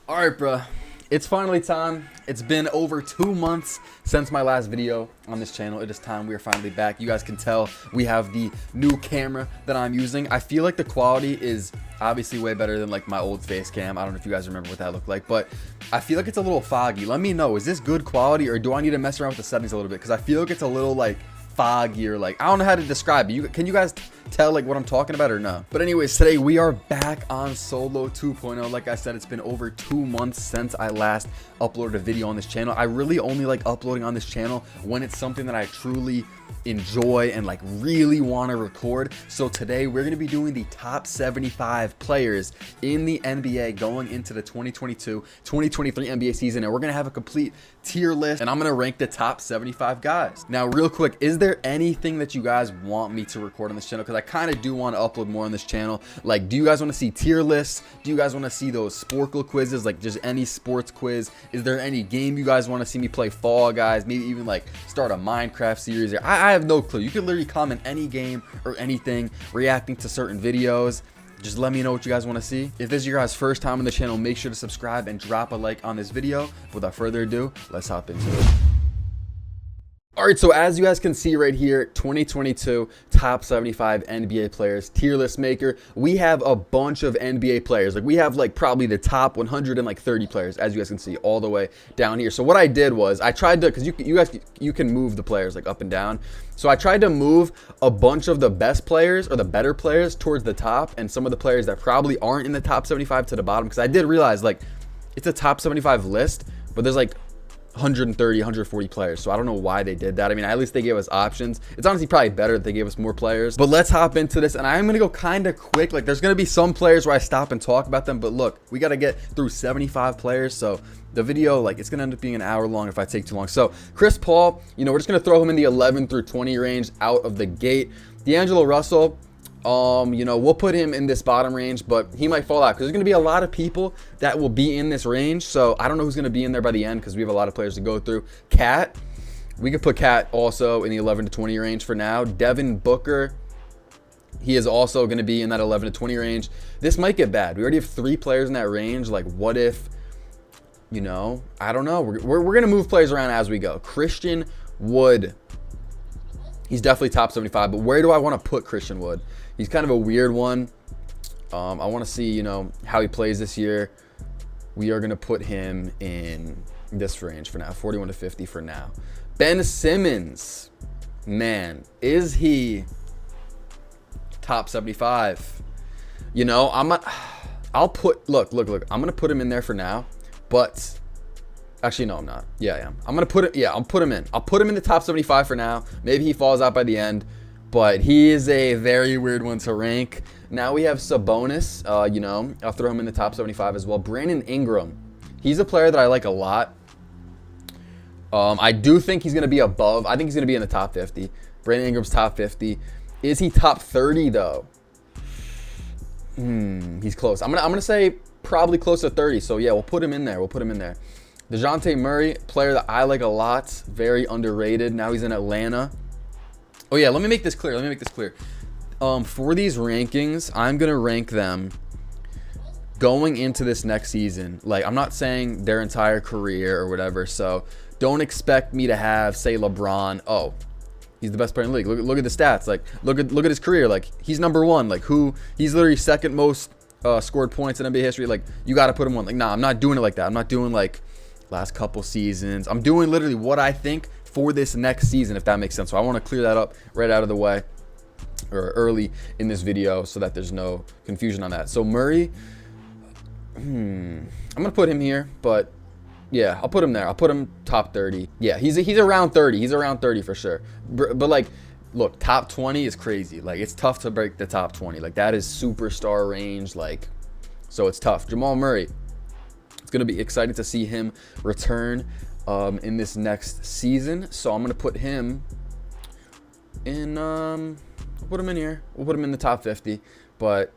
All right, bro. It's finally time. It's been over 2 months since my last video on this channel. It is time. We are finally back. You guys can tell we have the new camera that I'm using. I feel like the quality is obviously way better than like my old face cam. I don't know if you guys remember what that looked like, but I feel like it's a little foggy. Let me know. Is this good quality or do I need to mess around with the settings a little bit? Because I feel like it's a little like foggy or like I don't know how to describe it. Can you guys tell like what I'm talking about or no? But anyways, today we are back on Solo 2.0. Like I said, it's been over 2 months since I last uploaded a video on this channel. I really only like uploading on this channel when it's something that I truly enjoy and like really want to record. So today we're going to be doing the top 75 players in the NBA going into the 2022-2023 NBA season, and we're going to have a complete tier list and I'm going to rank the top 75 guys. Now real quick, is there anything that you guys want me to record on this channel? Because I kind of do want to upload more on this channel. Like, do you guys want to see tier lists? Do you guys want to see those Sporkle quizzes, like just any sports quiz? Is there any game you guys want to see me play? Fall Guys, maybe even like start a Minecraft series? I have no clue. You can literally comment any game or anything, reacting to certain videos. Just let me know what you guys want to see. If this is your guys' first time on the channel, make sure to subscribe and drop a like on this video. Without further ado, let's hop into it. All right, so as you guys can see right here, 2022 top 75 NBA players, tier list maker. We have a bunch of NBA players. Like we have like probably the top 130 players, as you guys can see all the way down here. So what I did was I tried to, because you can move the players like up and down. So I tried to move a bunch of the best players or the better players towards the top, and some of the players that probably aren't in the top 75 to the bottom. Because I did realize like it's a top 75 list, but there's like 130, 140 players. So I don't know why they did that. I mean, at least they gave us options. It's honestly probably better that they gave us more players. But let's hop into this, and I'm going to go kind of quick. Like there's going to be some players where I stop and talk about them, but look, we got to get through 75 players. So the video, like it's going to end up being an hour long if I take too long. So Chris Paul, you know, we're just going to throw him in the 11 through 20 range out of the gate. D'Angelo Russell, you know, we'll put him in this bottom range, but he might fall out because there's going to be a lot of people that will be in this range. So I don't know who's going to be in there by the end because we have a lot of players to go through. Cat, we could put Cat also in the 11 to 20 range for now. Devin Booker, he is also going to be in that 11 to 20 range. This might get bad. We already have 3 players in that range. Like what if, you know, I don't know. We're going to move players around as we go. Christian Wood, he's definitely top 75, but where do I want to put Christian Wood? He's kind of a weird one. I want to see, you know, how he plays this year. We are going to put him in this range for now, 41 to 50 for now. Ben Simmons, man, is he top 75? You know, I'll put, look. I'm going to put him in there for now, but actually, no, I'm not. Yeah, I am. I'm going to put it, yeah, I'll put him in. I'll put him in the top 75 for now. Maybe he falls out by the end. But he is a very weird one to rank. Now we have Sabonis. You know, I'll throw him in the top 75 as well. Brandon Ingram. He's a player that I like a lot. I do think he's going to be above. I think he's going to be in the top 50. Brandon Ingram's top 50. Is he top 30 though? He's close. I'm gonna say probably close to 30. So yeah, we'll put him in there. DeJounte Murray, player that I like a lot. Very underrated. Now he's in Atlanta. Oh yeah, let me make this clear. For these rankings, I'm going to rank them going into this next season. Like, I'm not saying their entire career or whatever, so don't expect me to have, say, LeBron, oh, he's the best player in the league. Look at the stats. Like, look at his career. Like, he's number one. Like, he's literally second most scored points in NBA history. Like, you got to put him on. Like, nah, I'm not doing it like that. I'm not doing, like, last couple seasons. I'm doing literally what I think for this next season, if that makes sense. So I want to clear that up right out of the way or early in this video so that there's no confusion on that. So Murray, I'm going to put him here, but yeah, I'll put him there. I'll put him top 30. Yeah, he's around 30. He's around 30 for sure. But like, look, top 20 is crazy. Like, it's tough to break the top 20. Like, that is superstar range. Like, so it's tough. Jamal Murray, it's going to be exciting to see him return in this next season. So I'm going to put him in, we'll put him in here. We'll put him in the top 50, but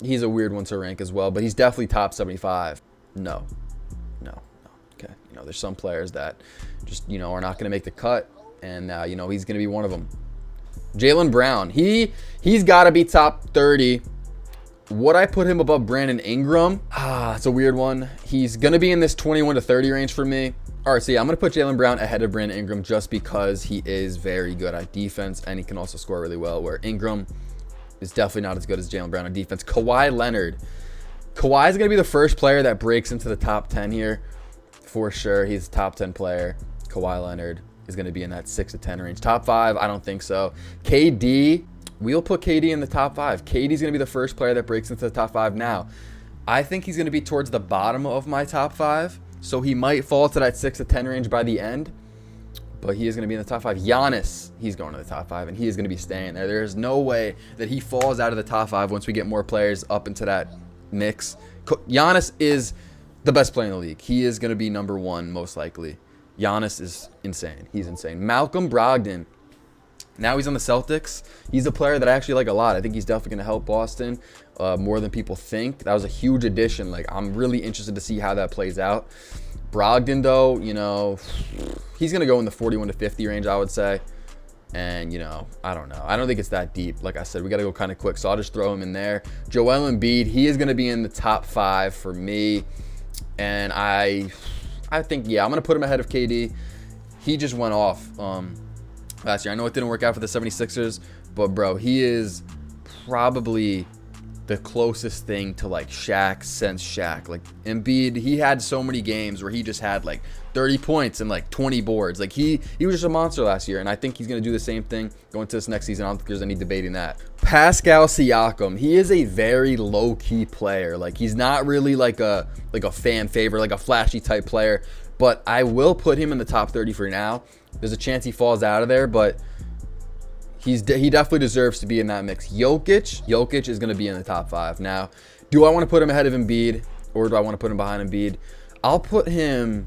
he's a weird one to rank as well, but he's definitely top 75. No. Okay. You know, there's some players that just, you know, are not going to make the cut, and, you know, he's going to be one of them. Jaylen Brown, he's got to be top 30 Would I put him above Brandon Ingram? It's a weird one. He's going to be in this 21 to 30 range for me. All right, so yeah, I'm going to put Jaylen Brown ahead of Brandon Ingram just because he is very good at defense and he can also score really well, where Ingram is definitely not as good as Jaylen Brown on defense. Kawhi Leonard. Kawhi is going to be the first player that breaks into the top 10 here for sure. He's a top 10 player. Kawhi Leonard is going to be in that 6 to 10 range. Top 5, I don't think so. KD, we'll put KD in the top 5. KD's going to be the first player that breaks into the top 5 now. I think he's going to be towards the bottom of my top 5, so he might fall to that 6 to 10 range by the end, but he is going to be in the top 5. Giannis, he's going to the top 5, and he is going to be staying there. There is no way that he falls out of the top 5 once we get more players up into that mix. Giannis is the best player in the league. He is going to be number 1 most likely. Giannis is insane. He's insane. Malcolm Brogdon. Now he's on the Celtics. He's a player that I actually like a lot. I think he's definitely going to help Boston more than people think. That was a huge addition. Like, I'm really interested to see how that plays out. Brogdon, though, you know, he's going to go in the 41 to 50 range, I would say. And, you know, I don't know. I don't think it's that deep. Like I said, we got to go kind of quick, so I'll just throw him in there. Joel Embiid, he is going to be in the top 5 for me. And I think, yeah, I'm going to put him ahead of KD. He just went off last year. I know it didn't work out for the 76ers, but, bro, he is probably the closest thing to, like, Shaq since Shaq. Like, Embiid, he had so many games where he just had, like, 30 points and, like, 20 boards. Like, he was just a monster last year, and I think he's going to do the same thing going to this next season. I don't think there's any debating that. Pascal Siakam, he is a very low-key player. Like, he's not really, like a fan favorite, like a flashy type player, but I will put him in the top 30 for now. There's a chance he falls out of there, but he definitely deserves to be in that mix. Jokic is going to be in the top 5. Now, do I want to put him ahead of Embiid, or do I want to put him behind Embiid? I'll put him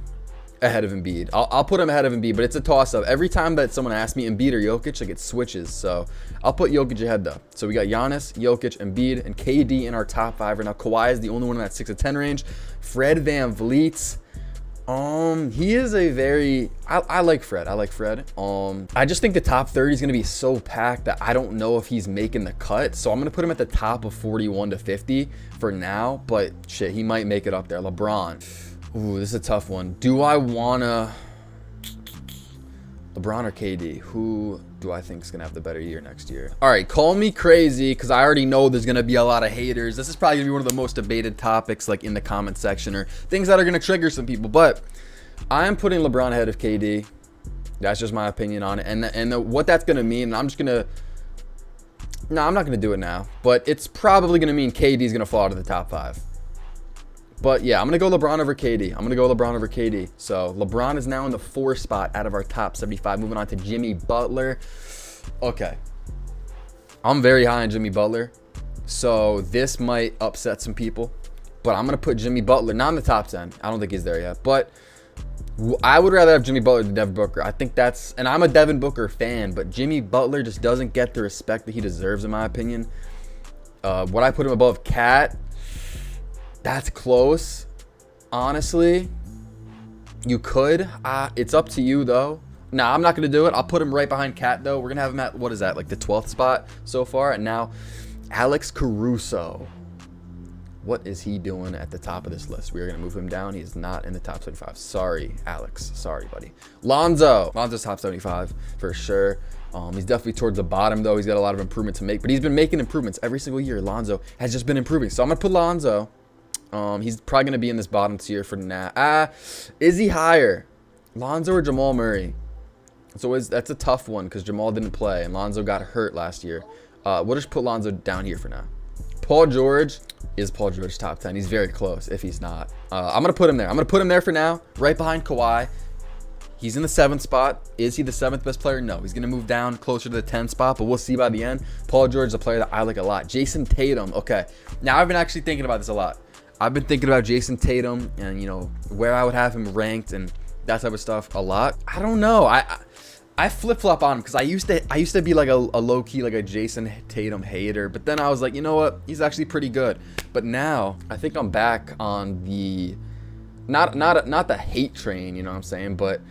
ahead of Embiid. I'll put him ahead of Embiid, but it's a toss-up. Every time that someone asks me Embiid or Jokic, like, it switches. So I'll put Jokic ahead, though. So we got Giannis, Jokic, Embiid, and KD in our top 5 right now. Kawhi is the only one in that 6 to 10 range. Fred VanVleet. He is a very, I like Fred. I like Fred. I just think the top 30 is going to be so packed that I don't know if he's making the cut. So I'm going to put him at the top of 41 to 50 for now, but shit, he might make it up there. LeBron. Ooh, this is a tough one. Do I want to LeBron or KD? Who do I think is going to have the better year next year? All right, call me crazy because I already know there's going to be a lot of haters. This is probably going to be one of the most debated topics, like, in the comment section, or things that are going to trigger some people. But I am putting LeBron ahead of KD. That's just my opinion on it. And what that's going to mean, I'm just going to... No, I'm not going to do it now. But it's probably going to mean KD is going to fall out of the top 5. But yeah, I'm going to go LeBron over KD. I'm going to go LeBron over KD. So LeBron is now in the 4 spot out of our top 75. Moving on to Jimmy Butler. Okay. I'm very high on Jimmy Butler. So this might upset some people. But I'm going to put Jimmy Butler, not in the top 10. I don't think he's there yet. But I would rather have Jimmy Butler than Devin Booker. I think that's, and I'm a Devin Booker fan, but Jimmy Butler just doesn't get the respect that he deserves, in my opinion. Would I put him above Cat? That's close. Honestly, you could. It's up to you, though. Nah, I'm not going to do it. I'll put him right behind Cat, though. We're going to have him at, what is that, like the 12th spot so far? And now, Alex Caruso. What is he doing at the top of this list? We are going to move him down. He is not in the top 75. Sorry, Alex. Sorry, buddy. Lonzo's top 75 for sure. He's definitely towards the bottom, though. He's got a lot of improvement to make, but he's been making improvements every single year. Lonzo has just been improving. So I'm going to put Lonzo. He's probably going to be in this bottom tier for now. Is he higher? Lonzo or Jamal Murray? That's a tough one because Jamal didn't play and Lonzo got hurt last year. We'll just put Lonzo down here for now. Paul George. Is Paul George top 10? He's very close if he's not. I'm going to put him there. I'm going to put him there for now, right behind Kawhi. He's in the 7th spot. Is he the 7th best player? No. He's going to move down closer to the 10th spot, but we'll see by the end. Paul George is a player that I like a lot. Jason Tatum. Okay. Now, I've been actually thinking about this a lot. I've been thinking about Jason Tatum and, you know, where I would have him ranked and that type of stuff a lot. I don't know. I flip-flop on him because I used to be like a low-key, like a Jason Tatum hater, but then I was like, you know what? He's actually pretty good. But now I think I'm back on the not the hate train, you know what I'm saying? But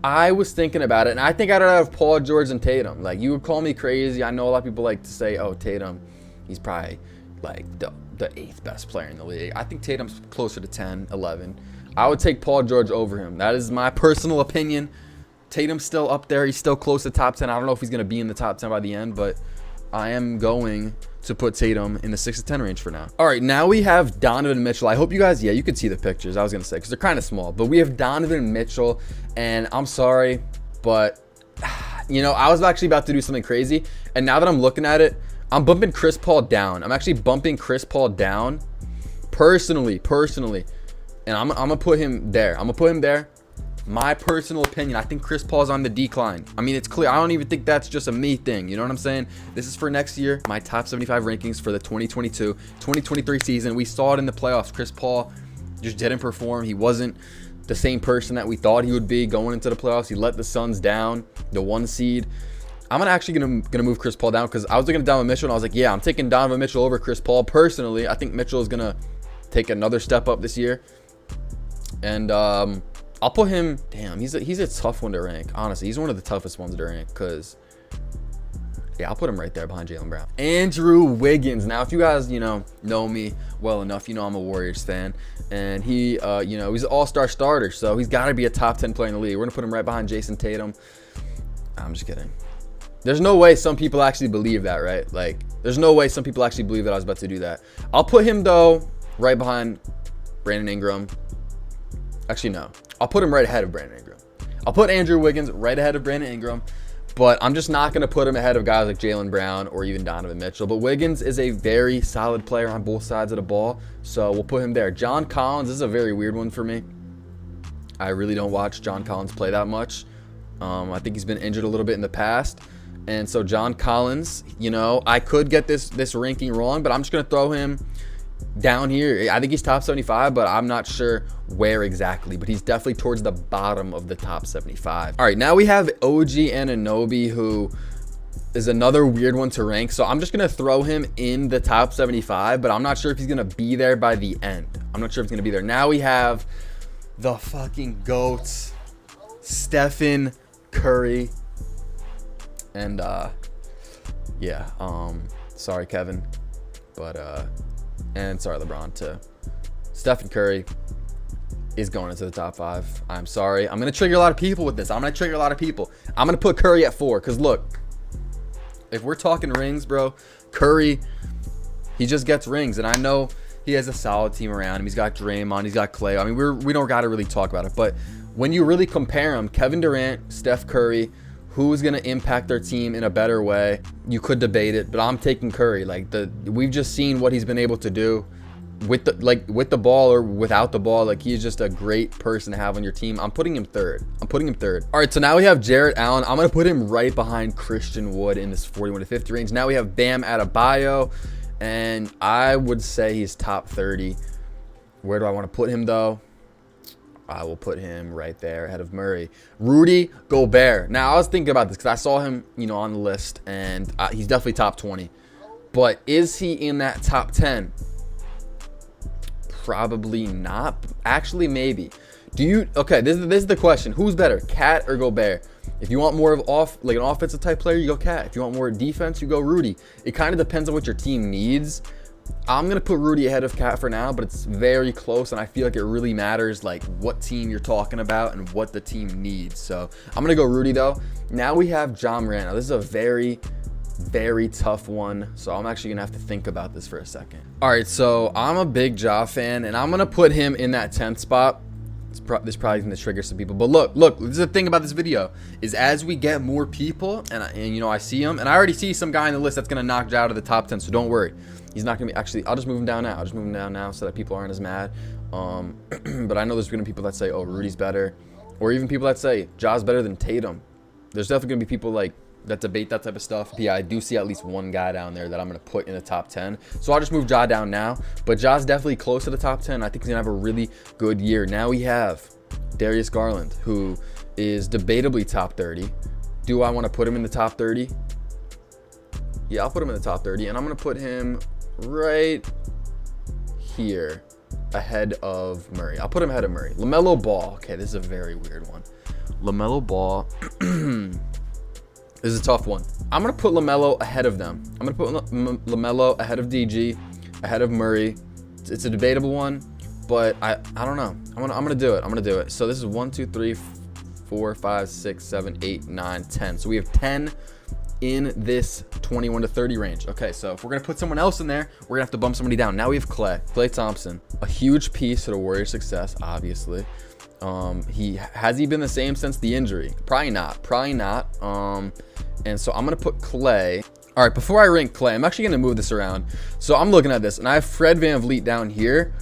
I was thinking about it, and I think I'd rather have Paul George and Tatum. Like, you would call me crazy. I know a lot of people like to say, oh, Tatum, he's probably like the 8th best player in the league. I think Tatum's closer to 10, 11. I would take Paul George over him. That is my personal opinion. Tatum's still up there. He's still close to top 10. I don't know if he's going to be in the top 10 by the end, but I am going to put Tatum in the 6 to 10 range for now. All right, now we have Donovan Mitchell. I hope you guys, yeah, you could see the pictures. I was going to say, because they're kind of small. But we have Donovan Mitchell, and I'm sorry, but, you know, I was actually about to do something crazy. And now that I'm looking at it, I'm bumping Chris Paul down. I'm actually bumping Chris Paul down personally. And I'm going to put him there. I'm going to put him there. My personal opinion, I think Chris Paul's on the decline. I mean, it's clear. I don't even think that's just a me thing. You know what I'm saying? This is for next year. My top 75 rankings for the 2022-2023 season. We saw it in the playoffs. Chris Paul just didn't perform. He wasn't the same person that we thought he would be going into the playoffs. He let the Suns down, the 1 seed. I'm actually gonna move Chris Paul down because I was looking at Donovan Mitchell and I was like, yeah, I'm taking Donovan Mitchell over Chris Paul. Personally, I think Mitchell is gonna take another step up this year. And I'll put him, damn, he's a tough one to rank. Honestly, he's one of the toughest ones to rank because, yeah, I'll put him right there behind Jaylen Brown. Andrew Wiggins. Now, if you guys, you know me well enough, you know I'm a Warriors fan. And he, you know, he's an all-star starter, so he's got to be a top 10 player in the league. We're going to put him right behind Jason Tatum. I'm just kidding. There's no way some people actually believe that, right? Like, there's no way some people actually believe that I was about to do that. I'll put him, though, right behind Brandon Ingram. Actually, no. I'll put him right ahead of Brandon Ingram. I'll put Andrew Wiggins right ahead of Brandon Ingram, but I'm just not going to put him ahead of guys like Jaylen Brown or even Donovan Mitchell. But Wiggins is a very solid player on both sides of the ball, so we'll put him there. John Collins, this is a very weird one for me. I really don't watch John Collins play that much. I think he's been injured a little bit in the past. And so John Collins, you know, I could get this ranking wrong, but I'm just going to throw him down here. I think he's top 75, but I'm not sure where exactly, but he's definitely towards the bottom of the top 75. All right, now we have OG Anunoby, who is another weird one to rank. So I'm just going to throw him in the top 75, but I'm not sure if he's going to be there by the end. I'm not sure if he's going to be there. Now we have the fucking GOAT, Stephen Curry. And yeah, sorry, Kevin, but and sorry, LeBron, too. Stephen Curry is going into the top 5. I'm sorry. I'm going to trigger a lot of people with this. I'm going to put Curry at 4 because, look, if we're talking rings, bro, Curry, he just gets rings. And I know he has a solid team around him. He's got Draymond. He's got Clay. I mean, we don't got to really talk about it. But when you really compare them, Kevin Durant, Steph Curry, who's going to impact their team in a better way? You could debate it, but I'm taking Curry. Like, we've just seen what he's been able to do with the ball or without the ball. Like, he's just a great person to have on your team. I'm putting him third. All right, so now we have Jarrett Allen. I'm going to put him right behind Christian Wood in this 41 to 50 range. Now we have Bam Adebayo, and I would say he's top 30. Where do I want to put him, though? I will put him right there ahead of Murray. Rudy Gobert. Now, I was thinking about this because I saw him, you know, on the list, and he's definitely top 20. But is he in that top 10? Probably not. Actually, maybe. Okay, this is the question. Who's better, Cat or Gobert? If you want more of an offensive type player, you go Cat. If you want more defense, you go Rudy. It kind of depends on what your team needs. I'm going to put Rudy ahead of Cat for now, but it's very close, and I feel like it really matters, like, what team you're talking about and what the team needs. So I'm going to go Rudy, though. Now we have Ja Morant. Now, this is a very, very tough one, so I'm actually going to have to think about this for a second. All right, so I'm a big Ja fan, and I'm going to put him in that 10th spot. This probably going to trigger some people, but look, this is the thing about this video, is as we get more people, and you know, I see him, and I already see some guy in the list that's going to knock Ja out of the top 10, so don't worry. He's not going to be, actually, I'll just move him down now. So that people aren't as mad. But I know there's going to be people that say, oh, Rudy's better. Or even people that say, Ja's better than Tatum. There's definitely going to be people like that debate that type of stuff. But yeah, I do see at least one guy down there that I'm going to put in the top 10. So I'll just move Ja down now. But Ja's definitely close to the top 10. I think he's going to have a really good year. Now we have Darius Garland, who is debatably top 30. Do I want to put him in the top 30? Yeah, I'll put him in the top 30. And I'm going to put him right here ahead of Murray. I'll put him ahead of Murray. LaMelo Ball. Okay, this is a very weird one. LaMelo Ball. This is a tough one. I'm going to put LaMelo ahead of them. I'm going to put LaMelo ahead of DG. ahead of Murray. It's a debatable one, but I don't know. I'm gonna do it. I'm gonna do it. So this is 1, 2, 3, 4, 5, 6, 7, 8, 9, 10. So we have 10 in this 21 to 30 range. Okay, so if we're gonna put someone else in there, we're gonna have to bump somebody down. Now we have Klay Thompson, a huge piece to the Warriors' success, obviously. Has he been the same since the injury? Probably not. And so I'm gonna put Klay. All right, before I rank Klay, I'm actually gonna move this around. So I'm looking at this, and I have Fred VanVleet down here.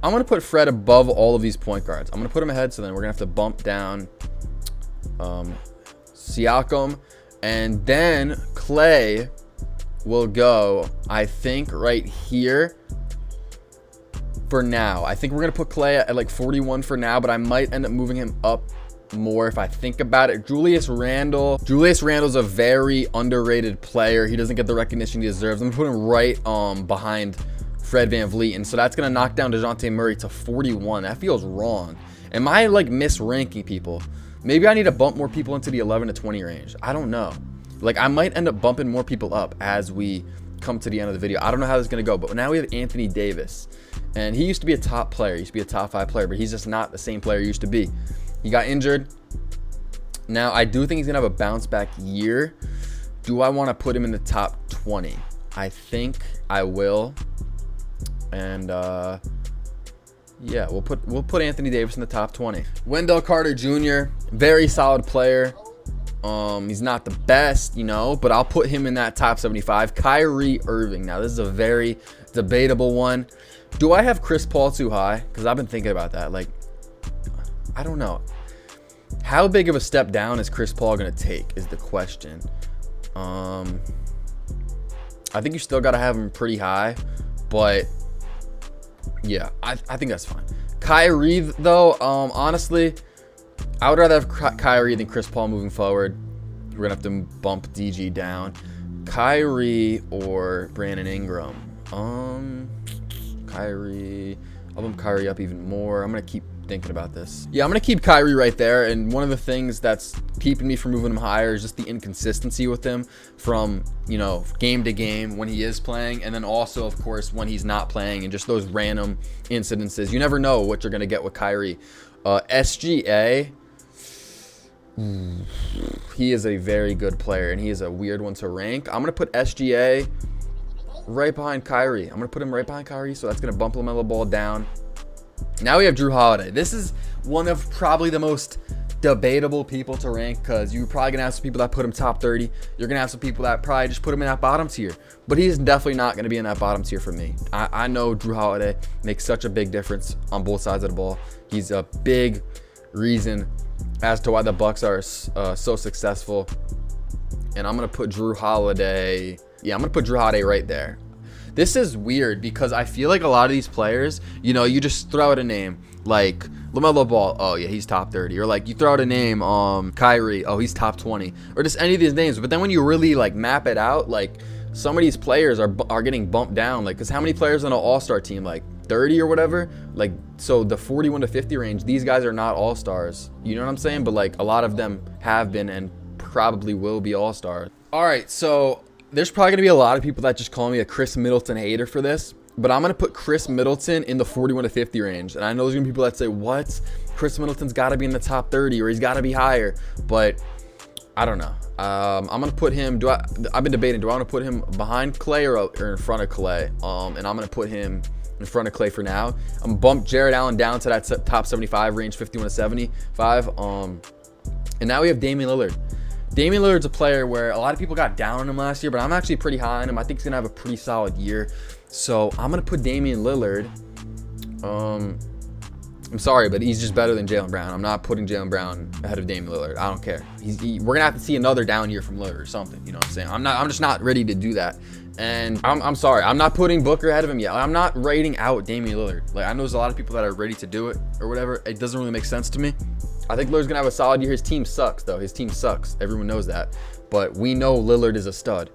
I'm gonna put Fred above all of these point guards. I'm gonna put him ahead, so then we're gonna have to bump down Siakam, and then Klay will go, I think, right here for now. I think we're gonna put Klay at like 41 for now, but I might end up moving him up more if I think about it. Julius Randle's a very underrated player. He doesn't get the recognition he deserves. I'm gonna put him right behind Fred VanVleet, and so that's gonna knock down DeJounte Murray to 41. That feels wrong. Am I like misranking people? Maybe I need to bump more people into the 11 to 20 range. I don't know. Like, I might end up bumping more people up as we come to the end of the video. I don't know how this is gonna go, but now we have Anthony Davis, and he used to be a top player. He used to be a top 5 player, but he's just not the same player he used to be. He got injured. Now I do think he's gonna have a bounce back year. Do I want to put him in the top 20? I think I will. And yeah, we'll put Anthony Davis in the top 20. Wendell Carter Jr., very solid player. He's not the best, you know, but I'll put him in that top 75. Kyrie Irving. Now this is a very debatable one. Do I have Chris Paul too high? Because I've been thinking about that. Like, I don't know. How big of a step down is Chris Paul gonna take is the question. I think you still gotta have him pretty high, but yeah, I think that's fine. Kyrie, though, honestly, I would rather have Kyrie than Chris Paul moving forward. We're gonna have to bump DG down. Kyrie or Brandon Ingram. Kyrie. I'll bump Kyrie up even more. I'm gonna keep thinking about this. Yeah, I'm gonna keep Kyrie right there, and one of the things that's keeping me from moving him higher is just the inconsistency with him from, you know, game to game when he is playing, and then also, of course, when he's not playing, and just those random incidences. You never know what you're gonna get with Kyrie. SGA, he is a very good player, and he is a weird one to rank. I'm gonna put SGA right behind Kyrie. I'm gonna put him right behind Kyrie, so that's gonna bump LaMelo Ball down. Now we have Jrue Holiday. This is one of probably the most debatable people to rank, because you're probably gonna have some people that put him top 30. You're gonna have some people that probably just put him in that bottom tier, but he's definitely not gonna be in that bottom tier for me. I know Jrue Holiday makes such a big difference on both sides of the ball. He's a big reason as to why the Bucks are so successful, and I'm gonna put Jrue Holiday. Yeah, I'm gonna put Jrue Holiday right there. This is weird because I feel like a lot of these players, you know, you just throw out a name like LaMelo Ball, oh yeah, he's top 30, or like you throw out a name, Kyrie, oh he's top 20, or just any of these names. But then when you really like map it out, like some of these players are getting bumped down, like, because how many players on an all-star team, like 30 or whatever, like, so the 41 to 50 range, these guys are not all-stars, you know what I'm saying? But like a lot of them have been and probably will be all-stars. All right, so there's probably gonna be a lot of people that just call me a Chris Middleton hater for this, but I'm gonna put Chris Middleton in the 41 to 50 range. And I know there's gonna be people that say, what? Chris Middleton's gotta be in the top 30, or he's gotta be higher, but I don't know. I'm gonna put him, I've been debating, do I wanna put him behind Klay or in front of Klay? And I'm gonna put him in front of Klay for now. I'm gonna bump Jared Allen down to that top 75 range, 51 to 75. And now we have Damian Lillard. Damian Lillard's a player where a lot of people got down on him last year, but I'm actually pretty high on him. I think he's gonna have a pretty solid year. So I'm gonna put Damian Lillard. I'm sorry, but he's just better than Jaylen Brown. I'm not putting Jaylen Brown ahead of Damian Lillard. I don't care. We're gonna have to see another down year from Lillard or something. You know what I'm saying? I'm just not ready to do that. And I'm sorry. I'm not putting Booker ahead of him yet. I'm not rating out Damian Lillard. Like, I know there's a lot of people that are ready to do it or whatever. It doesn't really make sense to me. I think Lillard's gonna have a solid year. His team sucks, though. His team sucks. Everyone knows that. But we know Lillard is a stud.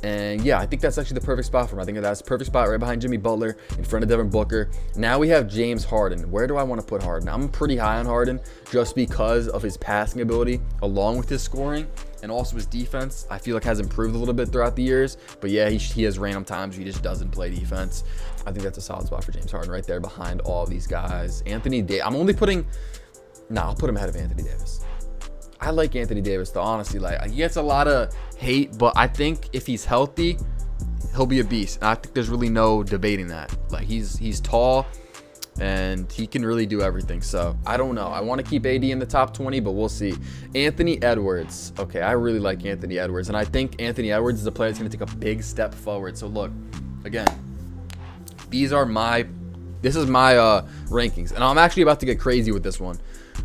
And yeah, I think that's actually the perfect spot for him. I think that's the perfect spot right behind Jimmy Butler, in front of Devin Booker. Now we have James Harden. Where do I want to put Harden? I'm pretty high on Harden just because of his passing ability along with his scoring. and also his defense, I feel like has improved a little bit throughout the years. But yeah, he has random times where he just doesn't play defense. I think that's a solid spot for James Harden right there behind all of these guys. Anthony Davis, I'm only putting, I'll put him ahead of Anthony Davis. I like Anthony Davis though, honestly. Like, he gets a lot of hate, but I think if he's healthy, he'll be a beast. And I think there's really no debating that. Like, he's tall and he can really do everything. So I don't know. I want to keep AD in the top 20, but we'll see. Anthony Edwards. Okay, I really like Anthony Edwards, and I think Anthony Edwards is a player that's going to take a big step forward. So look, again, this is my rankings, and I'm actually about to get crazy with this one.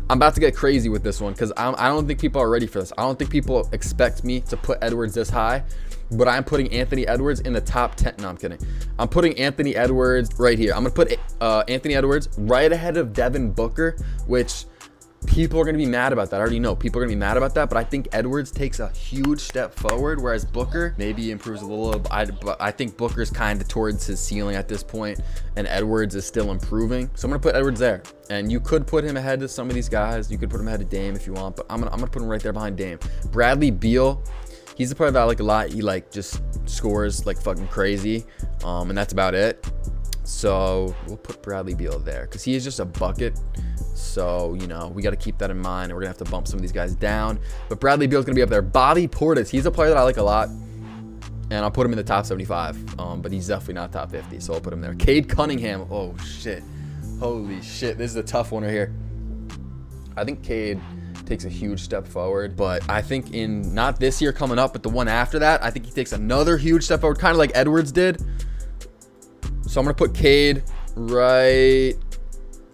I'm about to get crazy with this one because I don't think people are ready for this. I don't think people expect me to put Edwards this high, but I'm putting Anthony Edwards in the top 10. No, I'm kidding. I'm putting Anthony Edwards right here. I'm going to put Anthony Edwards right ahead of Devin Booker, which people are going to be mad about that. I already know people are going to be mad about that, but I think Edwards takes a huge step forward, whereas Booker maybe improves a little, but I think Booker's kind of towards his ceiling at this point, and Edwards is still improving. So I'm going to put Edwards there, and you could put him ahead of some of these guys. You could put him ahead of Dame if you want, but I'm going to put him right there behind Dame. Bradley Beal, he's the player that I like a lot. He like just scores like fucking crazy, and that's about it. So we'll put Bradley Beal there because he is just a bucket. So, you know, we got to keep that in mind, and we're going to have to bump some of these guys down. But Bradley Beal's going to be up there. Bobby Portis, he's a player that I like a lot, and I'll put him in the top 75, but he's definitely not top 50, so I'll put him there. Cade Cunningham, oh, shit. Holy shit, this is a tough one right here. I think Cade takes a huge step forward, but I think in not this year coming up, but the one after that, I think he takes another huge step forward, kind of like Edwards did. So I'm going to put Cade right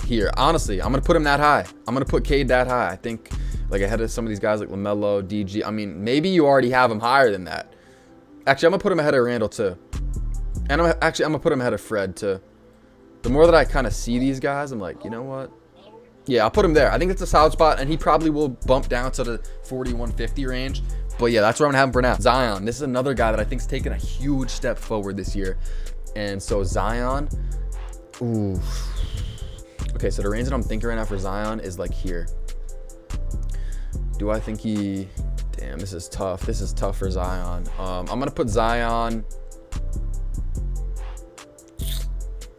here. Honestly, I'm going to put him that high. I'm going to put Cade that high. I think like ahead of some of these guys like LaMelo, DG. I mean, maybe you already have him higher than that. Actually, I'm going to put him ahead of Randall too. And I'm going to put him ahead of Fred too. The more that I kind of see these guys, I'm like, you know what? Yeah, I'll put him there. I think that's a solid spot, and he probably will bump down to the 41-50 range. But yeah, that's where I'm going to have him for now. Zion. This is another guy that I think is taking a huge step forward this year. And so Zion, ooh. Okay, so the range that I'm thinking right now for Zion is like here. Do I think he... Damn, this is tough. This is tough for Zion. I'm going to put Zion...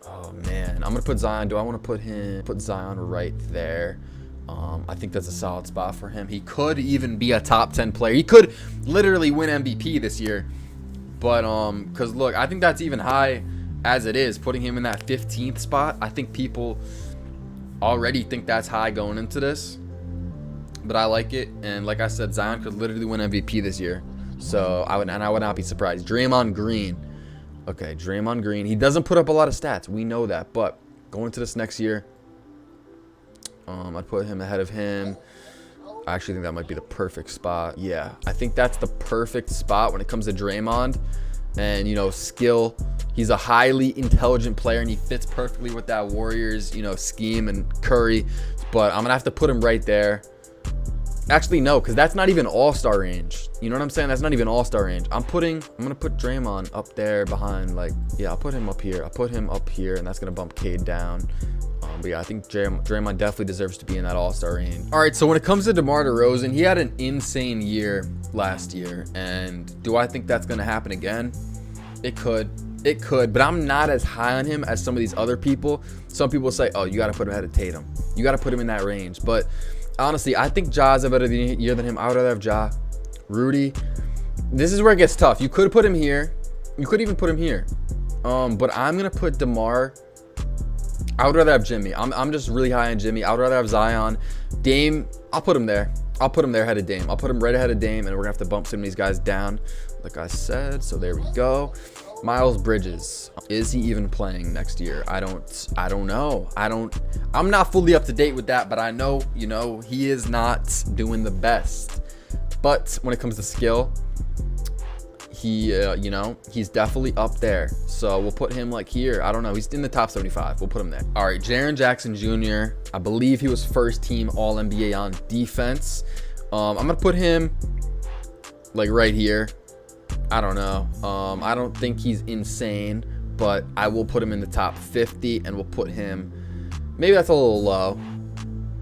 Oh, man. I'm going to put Zion. Do I want to put Zion right there? I think that's a solid spot for him. He could even be a top 10 player. He could literally win MVP this year. But, because look, I think that's even high as it is. Putting him in that 15th spot, I think people already think that's high going into this. But I like it. And like I said, Zion could literally win MVP this year. So, I would not be surprised. Draymond Green. Okay, Draymond Green. He doesn't put up a lot of stats. We know that. But going into this next year, I'd put him ahead of him. I actually think that might be the perfect spot. Yeah, I think that's the perfect spot when it comes to Draymond. And, you know, skill. He's a highly intelligent player, and he fits perfectly with that Warriors, you know, scheme and Curry. But I'm going to have to put him right there. Actually, no, because that's not even all-star range. You know what I'm saying? That's not even all-star range. I'm going to put Draymond up there behind, like, yeah, I'll put him up here. I'll put him up here, and that's going to bump Cade down. But yeah, I think Draymond definitely deserves to be in that all-star range. All right, so when it comes to DeMar DeRozan, he had an insane year last year. And do I think that's going to happen again? It could. It could, but I'm not as high on him as some of these other people. Some people say, oh, you got to put him ahead of Tatum. You got to put him in that range. But honestly, I think Ja's a better year than him. I would rather have Ja. Rudy. This is where it gets tough. You could put him here. You could even put him here. But I'm going to put DeMar. I would rather have Jimmy. I'm just really high on Jimmy. I would rather have Zion. Dame, I'll put him there. I'll put him there ahead of Dame. I'll put him right ahead of Dame, and we're going to have to bump some of these guys down, like I said. So there we go. Miles Bridges. Is he even playing next year? I don't know. I'm not fully up to date with that, but I know, you know, he is not doing the best. But when it comes to skill, he, you know, he's definitely up there. So we'll put him like here. I don't know. He's in the top 75. We'll put him there. All right, Jaren Jackson Jr. I believe he was first team All-NBA on defense. I'm going to put him like right here. I don't know. I don't think he's insane, but I will put him in the top 50, and we'll put him, maybe that's a little low.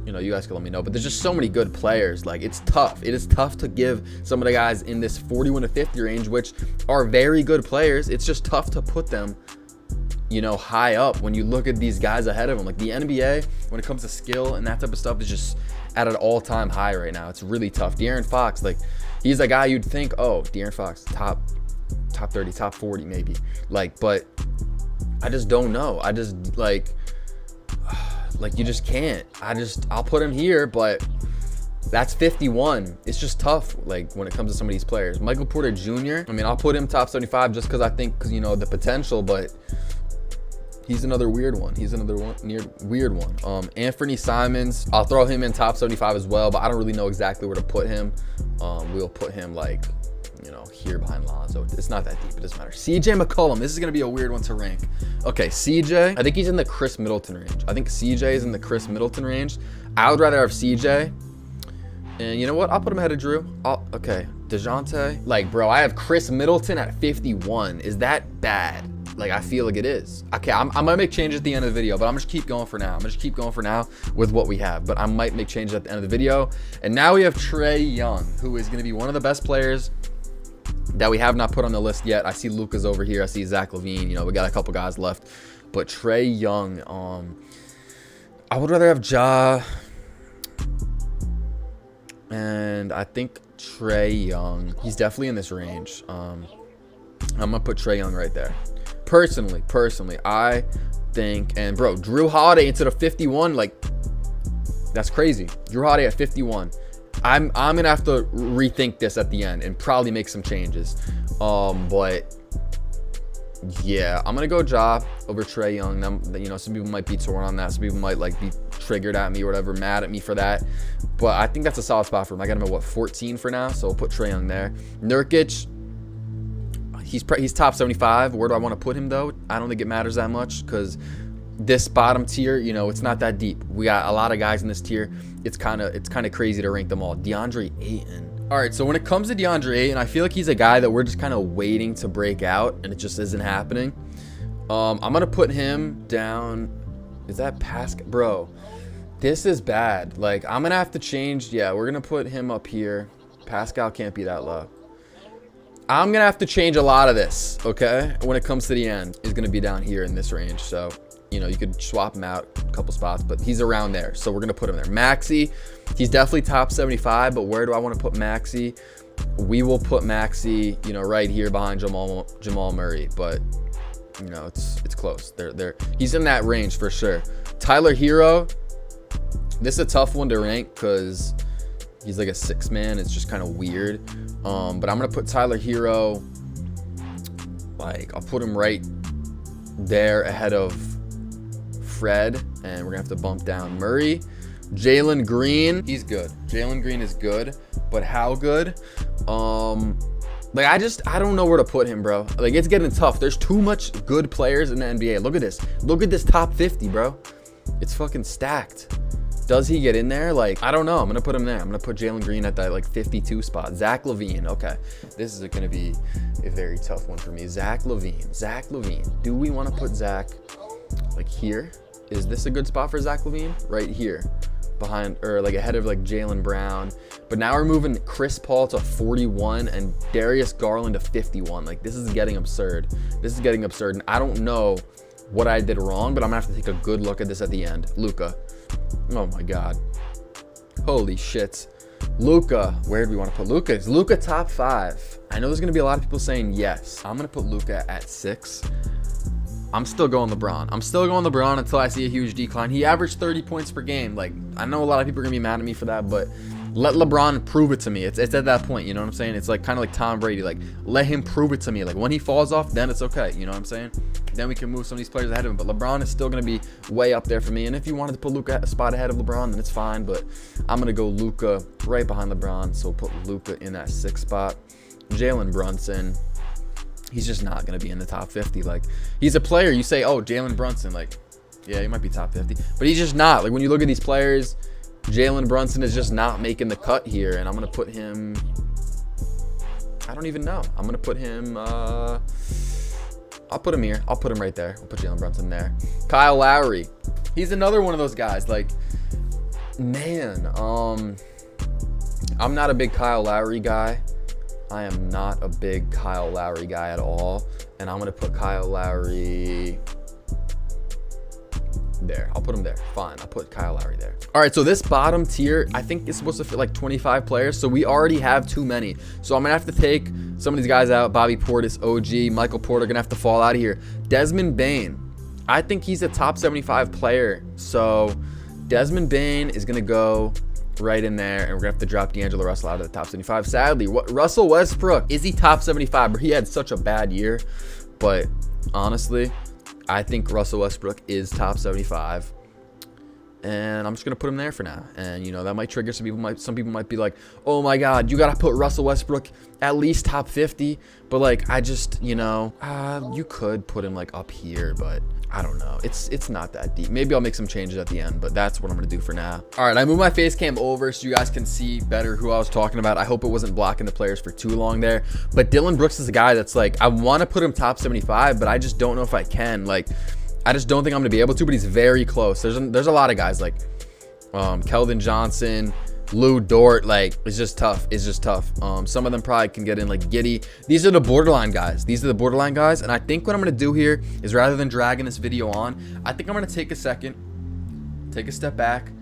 you know, you guys can let me know. But there's just so many good players. Like, it's tough. It is tough to give some of the guys in this 41 to 50 range, which are very good players. It's just tough to put them, you know, high up when you look at these guys ahead of them. Like, the NBA, when it comes to skill and that type of stuff, is just at an all-time high right now. It's really tough. De'Aaron Fox, like, he's a guy you'd think, oh, De'Aaron Fox, top 30, top 40 maybe. Like, but I just don't know. I just, like you just can't. I'll put him here, but that's 51. It's just tough, like, when it comes to some of these players. Michael Porter Jr., I mean, I'll put him top 75 just because I think, you know, the potential, but he's another weird one. Weird one. Anthony Simons, I'll throw him in top 75 as well, but I don't really know exactly where to put him. We'll put him, like, you know, here behind Lonzo. It's not that deep. It doesn't matter. CJ McCollum. This is going to be a weird one to rank. Okay, CJ. I think he's in the Chris Middleton range. I think CJ is in the Chris Middleton range. I would rather have CJ. And you know what? I'll put him ahead of Drew. Okay, DeJounte. Like, bro, I have Chris Middleton at 51. Is that bad? Like, I feel like it is. Okay, I might make changes at the end of the video, but I'm just keep going for now. With what we have, but I might make changes at the end of the video. And now we have Trae Young, who is going to be one of the best players that we have not put on the list yet. I see Luka's over here. I see Zach LaVine. You know, we got a couple guys left. But Trae Young, I would rather have Ja. And I think Trae Young, he's definitely in this range. I'm going to put Trae Young right there. Personally, I think, and bro, Drew Holiday into the 51, like, that's crazy. Drew Holiday at 51. I'm gonna have to rethink this at the end and probably make some changes. But yeah, I'm gonna go Ja over Trae Young. You know, some people might be torn on that. Some people might like be triggered at me or whatever, mad at me for that. But I think that's a solid spot for him. I got him at what, 14 for now, so we'll put Trae Young there. Nurkic, he's top 75. Where do I want to put him though? I don't think it matters that much because this bottom tier, you know, it's not that deep. We got a lot of guys in this tier. It's kind of crazy to rank them all. DeAndre Ayton. All right, so when it comes to DeAndre Ayton, I feel like he's a guy that we're just kind of waiting to break out, and it just isn't happening. I'm gonna put him down. Is that Pascal? Bro, this is bad. Like, I'm gonna have to change. Yeah, we're gonna put him up here. Pascal can't be that low. I'm gonna have to change a lot of this, okay? When it comes to the end, is gonna be down here in this range. So, you know, you could swap him out a couple spots, but he's around there. So we're gonna put him there. Maxey, he's definitely top 75, but where do I want to put Maxey? We will put Maxey, you know, right here behind Jamal Murray, but you know, it's close. He's in that range for sure. Tyler Hero, this is a tough one to rank because he's like a 6-man. It's just kind of weird. But I'm gonna put Tyler Hero, like, I'll put him right there ahead of Fred, and we're gonna have to bump down Murray. Jalen Green, he's good. Jalen Green is good, but how good? Like, I don't know where to put him, bro. Like, it's getting tough. There's too much good players in the NBA. Look at this. Look at this top 50, bro. It's fucking stacked. Does he get in there? Like, I don't know. I'm gonna put him there. I'm gonna put Jalen Green at that like 52 spot. Zach LaVine. Okay, this is gonna be a very tough one for me. Zach LaVine. Do we want to put Zach like here? Is this a good spot for Zach LaVine? Right here, behind or like ahead of like Jaylen Brown. But now we're moving Chris Paul to 41 and Darius Garland to 51. Like, this is getting absurd. And I don't know what I did wrong, but I'm gonna have to take a good look at this at the end. Luka. Oh my God. Holy shit. Luka. Where do we want to put Luka? Is Luka top 5? I know there's going to be a lot of people saying yes. I'm going to put Luka at 6. I'm still going LeBron until I see a huge decline. He averaged 30 points per game. Like, I know a lot of people are going to be mad at me for that, but let LeBron prove it to me. It's at that point, you know what I'm saying? It's like kind of like Tom Brady. Like, let him prove it to me. Like, when he falls off, then it's okay. You know what I'm saying? Then we can move some of these players ahead of him. But LeBron is still going to be way up there for me. And if you wanted to put Luka a spot ahead of LeBron, then it's fine. But I'm going to go Luka right behind LeBron. So we'll put Luka in that 6th spot. Jalen Brunson, he's just not going to be in the top 50. Like, he's a player. You say, oh, Jalen Brunson. Like, yeah, he might be top 50. But he's just not. Like, when you look at these players, Jalen Brunson is just not making the cut here. And I'm going to put him, I don't even know. I'm going to put him, I'll put him here. I'll put him right there. I'll put Jalen Brunson there. Kyle Lowry. He's another one of those guys. Like, Man, I'm not a big Kyle Lowry guy. I am not a big Kyle Lowry guy at all. And I'm going to put Kyle Lowry there. I'll put him there. Fine. I'll put Kyle Lowry there. All right. So this bottom tier, I think is supposed to fit like 25 players. So we already have too many. So I'm going to have to take some of these guys out. Bobby Portis, OG, Michael Porter going to have to fall out of here. Desmond Bane. I think he's a top 75 player. So Desmond Bane is going to go right in there, and we're gonna have to drop D'Angelo Russell out of the top 75. Sadly, Russell Westbrook, is he top 75? But he had such a bad year. But honestly, I think Russell Westbrook is top 75, and I'm just gonna put him there for now. And you know, that might trigger some people might be like, oh my god, you gotta put Russell Westbrook at least top 50. But like, I just, you know, you could put him like up here, but I don't know. It's not that deep. Maybe I'll make some changes at the end, but that's what I'm gonna do for now. All right, I moved my face cam over so you guys can see better who I was talking about. I hope it wasn't blocking the players for too long there. But Dillon Brooks is a guy that's like, I want to put him top 75, but I just don't know if I can. Like, I just don't think I'm gonna be able to. But he's very close. There's a lot of guys like Keldon Johnson, Lou Dort. Like, it's just tough. It's just tough. Some of them probably can get in, like Giddey. These are the borderline guys. And I think what I'm gonna do here is, rather than dragging this video on, I think I'm gonna take a second, take a step back,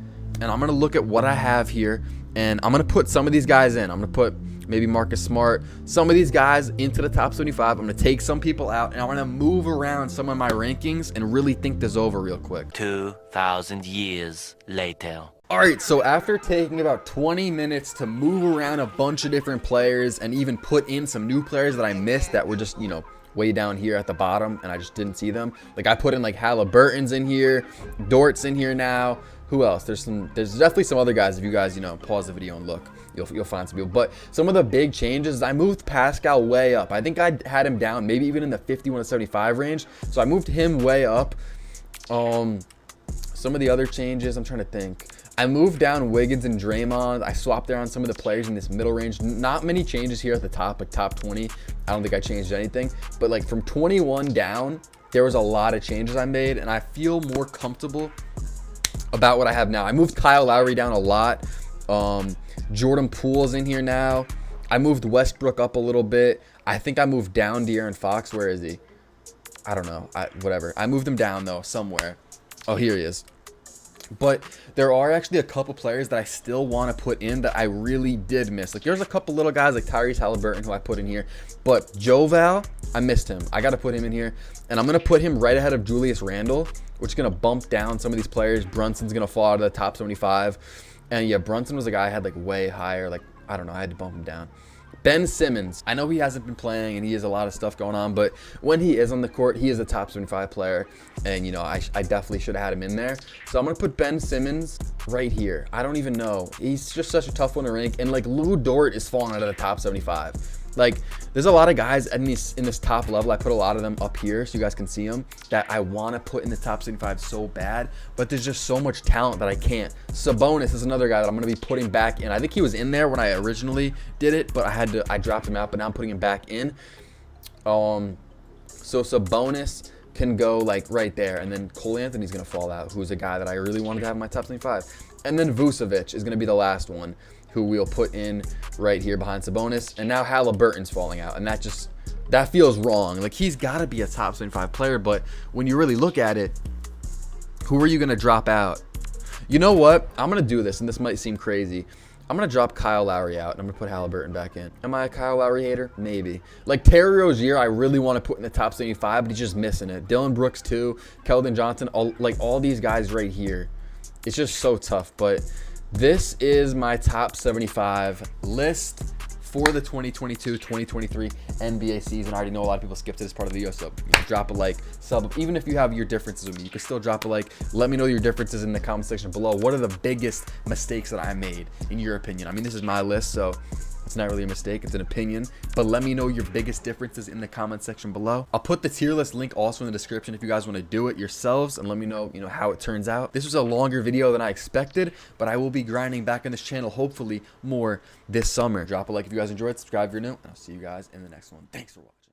and I'm gonna look at what I have here, and I'm gonna put some of these guys in. I'm gonna put maybe Marcus Smart, some of these guys into the top 75. I'm gonna take some people out, and I'm gonna move around some of my rankings and really think this over real quick. 2,000 years later. All right, so after taking about 20 minutes to move around a bunch of different players and even put in some new players that I missed that were just, you know, way down here at the bottom and I just didn't see them. Like, I put in like Halliburton's in here, Dort's in here now. Who else? There's definitely some other guys. If you guys, you know, pause the video and look, you'll find some people. But some of the big changes, I moved Pascal way up. I think I had him down maybe even in the 51 to 75 range. So I moved him way up. Some of the other changes, I'm trying to think. I moved down Wiggins and Draymond. I swapped around some of the players in this middle range. Not many changes here at the top, like top 20. I don't think I changed anything. But like from 21 down, there was a lot of changes I made, and I feel more comfortable about what I have now. I moved Kyle Lowry down a lot. Jordan Poole's in here now. I moved Westbrook up a little bit. I think I moved down De'Aaron Fox. Where is he? I don't know. Whatever. I moved him down though somewhere. Oh, here he is. But there are actually a couple players that I still want to put in that I really did miss. Like, there's a couple little guys like Tyrese Halliburton who I put in here. But Joval, I missed him. I got to put him in here. And I'm going to put him right ahead of Julius Randle, which is going to bump down some of these players. Brunson's going to fall out of the top 75. And yeah, Brunson was a guy I had like way higher. Like, I don't know. I had to bump him down. Ben Simmons, I know he hasn't been playing and he has a lot of stuff going on, but when he is on the court, he is a top 75 player. And, you know, I definitely should have had him in there. So I'm going to put Ben Simmons right here. I don't even know. He's just such a tough one to rank. And, like, Lou Dort is falling out of the top 75. Like, there's a lot of guys in this top level. I put a lot of them up here so you guys can see them that I want to put in the top 75 so bad, but there's just so much talent that I can't. Sabonis is another guy that I'm going to be putting back in. I think he was in there when I originally did it, but I dropped him out, but now I'm putting him back in. So Sabonis can go like right there, and then Cole Anthony's going to fall out, who's a guy that I really wanted to have in my top 75. And then Vucevic is going to be the last one, who we'll put in right here behind Sabonis. And now Halliburton's falling out, and that feels wrong. Like, he's got to be a top 75 player, but when you really look at it, who are you going to drop out? You know what? I'm going to do this, and this might seem crazy. I'm going to drop Kyle Lowry out, and I'm going to put Halliburton back in. Am I a Kyle Lowry hater? Maybe. Like, Terry Rozier, I really want to put in the top 75, but he's just missing it. Dillon Brooks, too. Keldon Johnson, all these guys right here. It's just so tough, but this is my top 75 list for the 2022-2023 NBA season. I already know a lot of people skip to this part of the video, so drop a like, sub. Even if you have your differences with me, you can still drop a like. Let me know your differences in the comment section below. What are the biggest mistakes that I made, in your opinion? I mean, this is my list, so it's not really a mistake, it's an opinion, but let me know your biggest differences in the comment section below. I'll put the tier list link also in the description if you guys want to do it yourselves, and let me know, how it turns out. This was a longer video than I expected, but I will be grinding back on this channel hopefully more this summer. Drop a like if you guys enjoyed, subscribe if you're new, and I'll see you guys in the next one. Thanks for watching.